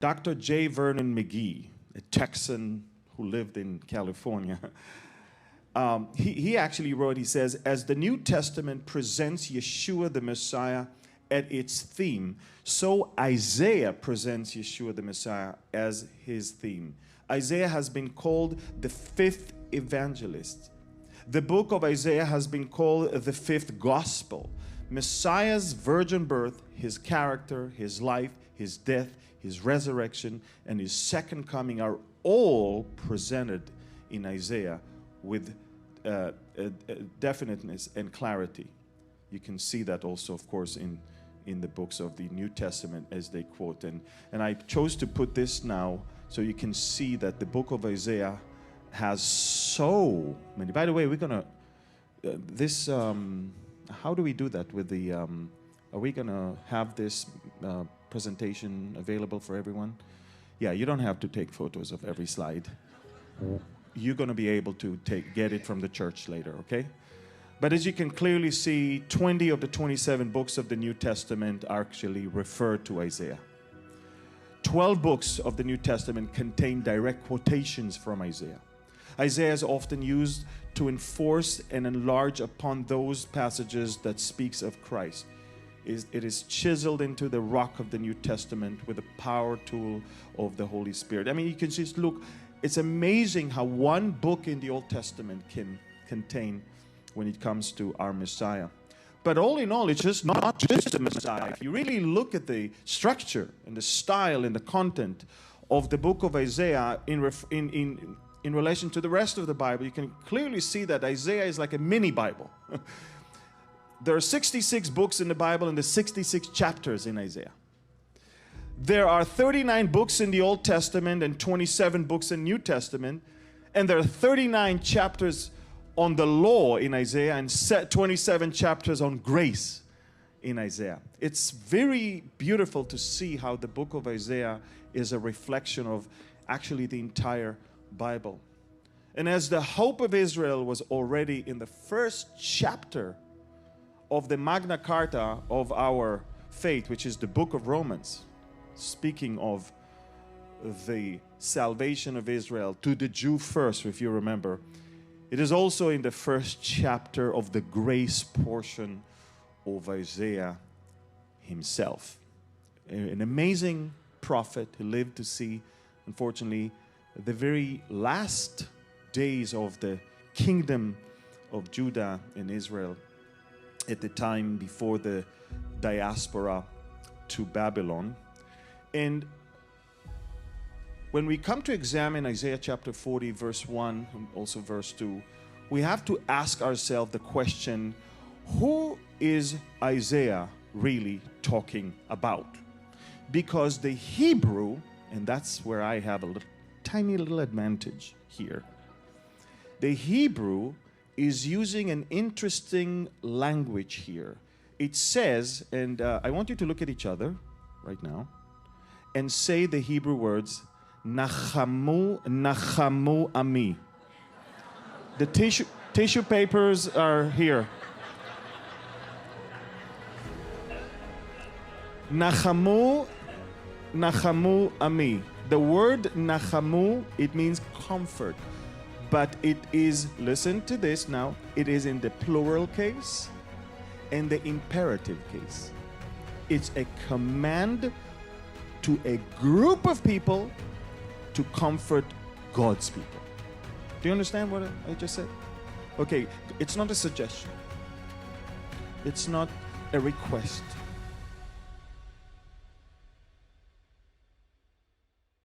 Dr. J. Vernon McGee, a Texan who lived in California, he actually wrote, he says, as the New Testament presents Yeshua the Messiah at its theme, so Isaiah presents Yeshua the Messiah as his theme. Isaiah has been called the fifth evangelist. The book of Isaiah has been called the fifth gospel. Messiah's virgin birth, his character, his life, his death, his resurrection, and his second coming are all presented in Isaiah with definiteness and clarity. You can see that also, of course, in the books of the New Testament as they quote. And I chose to put this now so you can see that the book of Isaiah has so many. By the way, we're going to, how do we do that with the, are we going to have this presentation available for everyone? Yeah, you don't have to take photos of every slide. You're going to be able to get it from the church later, okay? But as you can clearly see, 20 of the 27 books of the New Testament actually refer to Isaiah. 12 books of the New Testament contain direct quotations from Isaiah. Isaiah is often used to enforce and enlarge upon those passages that speaks of Christ. It is chiseled into the rock of the New Testament with the power tool of the Holy Spirit. I mean, you can just look. It's amazing how one book in the Old Testament can contain when it comes to our Messiah. But all in all, it's just not just the Messiah. If you really look at the structure and the style and the content of the book of Isaiah in relation to the rest of the Bible, you can clearly see that Isaiah is like a mini Bible. There are 66 books in the Bible and there's 66 chapters in Isaiah. There are 39 books in the Old Testament and 27 books in New Testament, and there are 39 chapters on the law in Isaiah and 27 chapters on grace in Isaiah. It's very beautiful to see how the book of Isaiah is a reflection of actually the entire Bible. And as the hope of Israel was already in the first chapter of the Magna Carta of our faith, which is the book of Romans, speaking of the salvation of Israel to the Jew first, if you remember, it is also in the first chapter of the grace portion of Isaiah himself. An amazing prophet who lived to see, unfortunately, the very last days of the kingdom of Judah and Israel at the time before the diaspora to Babylon. And when we come to examine Isaiah chapter 40, verse 1, and also verse 2, we have to ask ourselves the question, who is Isaiah really talking about? Because the Hebrew, and that's where I have a tiny little advantage here, the Hebrew is using an interesting language here. It says, and I want you to look at each other right now, and say the Hebrew words, Nachamu, Nachamu Ami. The tissue papers are here. Nachamu, Nachamu Ami. The word Nachamu, it means comfort. But it is, listen to this now, it is in the plural case and the imperative case. It's a command to a group of people to comfort God's people. Do you understand what I just said? Okay, it's not a suggestion. It's not a request.